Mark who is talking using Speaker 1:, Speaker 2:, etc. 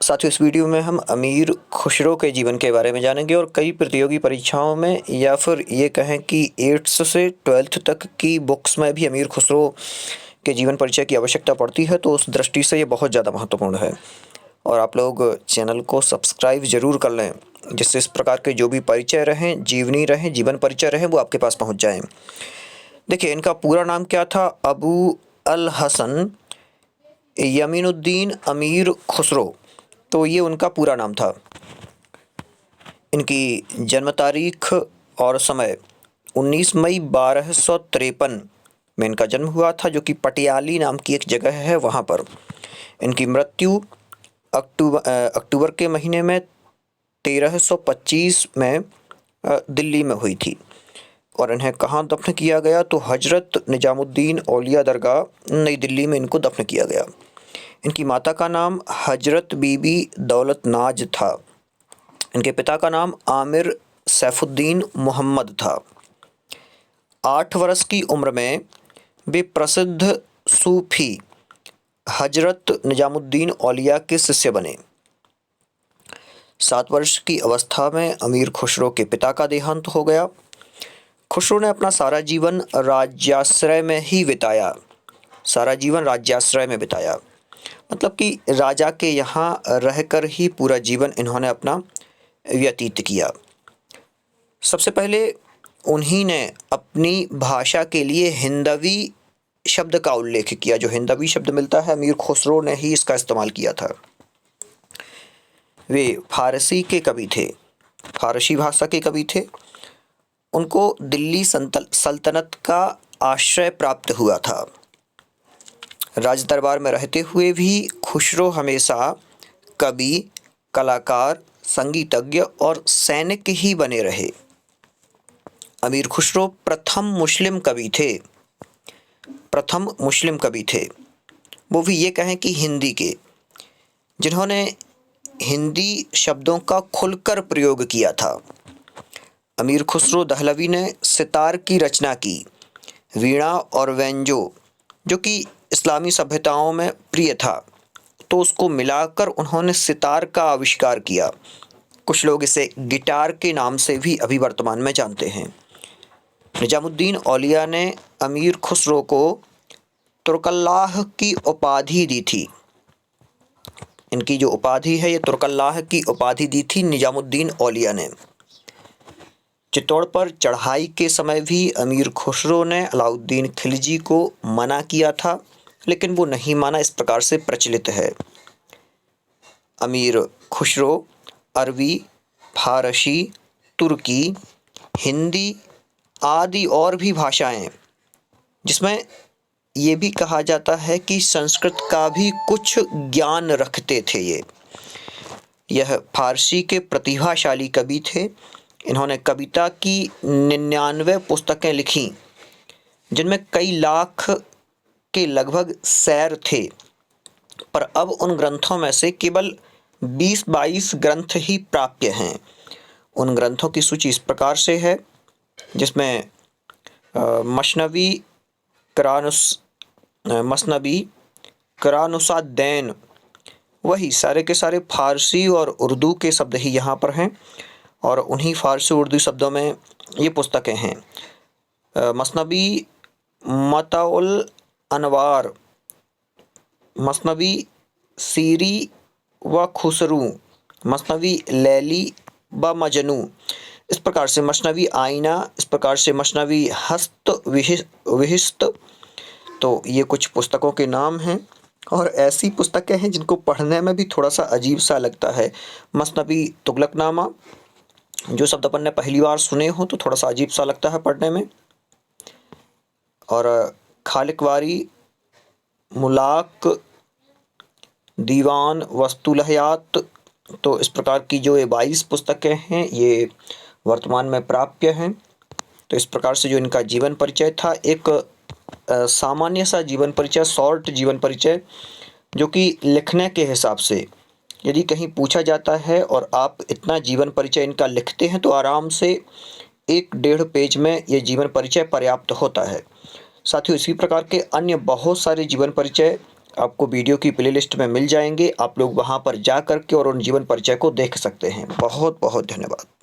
Speaker 1: साथियों, इस वीडियो में हम अमीर खुसरो के जीवन के बारे में जानेंगे और कई प्रतियोगी परीक्षाओं में या फिर ये कहें कि 8th से 12th तक की बुक्स में भी अमीर खुसरो के जीवन परिचय की आवश्यकता पड़ती है, तो उस दृष्टि से ये बहुत ज़्यादा महत्वपूर्ण है। और आप लोग चैनल को सब्सक्राइब ज़रूर कर लें, जिससे इस प्रकार के जो भी परिचय रहें, जीवन परिचय रहें, वो आपके पास पहुँच जाएँ। देखिए, इनका पूरा नाम क्या था? अबू अल हसन यमीनुद्दीन अमीर खुसरो, तो ये उनका पूरा नाम था। इनकी जन्म तारीख और समय 19 मई 1253 में इनका जन्म हुआ था, जो कि पटियाली नाम की एक जगह है, वहाँ पर। इनकी मृत्यु अक्टूबर के महीने में 1325 में दिल्ली में हुई थी। और इन्हें कहाँ दफन किया गया? तो हजरत निजामुद्दीन औलिया दरगाह, नई दिल्ली में इनको दफन किया गया। इनकी माता का नाम हजरत बीबी दौलत नाज था। इनके पिता का नाम आमिर सैफुद्दीन मोहम्मद था। 8 वर्ष की उम्र में वे प्रसिद्ध सूफी हजरत निजामुद्दीन औलिया के शिष्य बने। 7 वर्ष की अवस्था में अमीर खुसरो के पिता का देहांत हो गया। खुसरो ने अपना सारा जीवन राज्याश्रय में ही बिताया। मतलब कि राजा के यहाँ रहकर ही पूरा जीवन इन्होंने अपना व्यतीत किया। सबसे पहले उन्हीं ने अपनी भाषा के लिए हिंदवी शब्द का उल्लेख किया। जो हिंदवी शब्द मिलता है, अमीर खुसरो ने ही इसका इस्तेमाल किया था। वे फारसी के कवि थे, फारसी भाषा के कवि थे। उनको दिल्ली सल्तनत का आश्रय प्राप्त हुआ था। राज दरबार में रहते हुए भी खुसरो हमेशा कवि, कलाकार, संगीतज्ञ और सैनिक ही बने रहे। अमीर खुसरो प्रथम मुस्लिम कवि थे, वो भी ये कहें कि हिंदी के, जिन्होंने हिंदी शब्दों का खुलकर प्रयोग किया था। अमीर खुसरो दहलवी ने सितार की रचना की। वीणा और वेंजो, जो कि इस्लामी सभ्यताओं में प्रिय था, तो उसको मिलाकर उन्होंने सितार का आविष्कार किया। कुछ लोग इसे गिटार के नाम से भी अभी वर्तमान में जानते हैं। निजामुद्दीन औलिया ने अमीर खुसरो को तुर्कल्लाह की उपाधि दी थी। इनकी जो उपाधि है, ये तुर्कल्लाह की उपाधि दी थी निजामुद्दीन औलिया ने। चित्तौड़ पर चढ़ाई के समय भी अमीर खुसरो ने अलाउद्दीन खिलजी को मना किया था, लेकिन वो नहीं माना, इस प्रकार से प्रचलित है। अमीर खुसरो अरबी, फारसी, तुर्की, हिंदी आदि और भी भाषाएं, जिसमें ये भी कहा जाता है कि संस्कृत का भी कुछ ज्ञान रखते थे। यह फारसी के प्रतिभाशाली कवि थे। इन्होंने कविता की 99 पुस्तकें लिखीं, जिनमें कई लाख के लगभग शेर थे, पर अब उन ग्रंथों में से केवल 20-22 ग्रंथ ही प्राप्य हैं। उन ग्रंथों की सूची इस प्रकार से है, जिसमें मसनवी, कुरानुसादैन, वही सारे के सारे फारसी और उर्दू के शब्द ही यहाँ पर हैं, और उन्हीं फारसी उर्दू शब्दों में ये पुस्तकें हैं। मसनवी मताउल अनवार, मसनवी सीरी व खुसरू, मसनवी लैली व मजनू, इस प्रकार से मसनवी आईना, इस प्रकार से मसनवी हस्त विहिस्त। तो ये कुछ पुस्तकों के नाम हैं, और ऐसी पुस्तकें हैं जिनको पढ़ने में भी थोड़ा सा अजीब सा लगता है। मसनवी तुगलकनामा, जो शब्द अपन ने पहली बार सुने हो तो थोड़ा सा अजीब सा लगता है पढ़ने में। और खालिकवारी, मुलाक, दीवान वस्तुलहयात, तो इस प्रकार की जो ये 22 पुस्तकें हैं, ये वर्तमान में प्राप्य हैं। तो इस प्रकार से जो इनका जीवन परिचय था, एक सामान्य सा जीवन परिचय, शॉर्ट जीवन परिचय, जो कि लिखने के हिसाब से यदि कहीं पूछा जाता है और आप इतना जीवन परिचय इनका लिखते हैं, तो आराम से 1-1.5 पेज में ये जीवन परिचय पर्याप्त होता है। साथियों, इसी प्रकार के अन्य बहुत सारे जीवन परिचय आपको वीडियो की प्लेलिस्ट में मिल जाएंगे। आप लोग वहां पर जा कर के और उन जीवन परिचय को देख सकते हैं। बहुत बहुत धन्यवाद।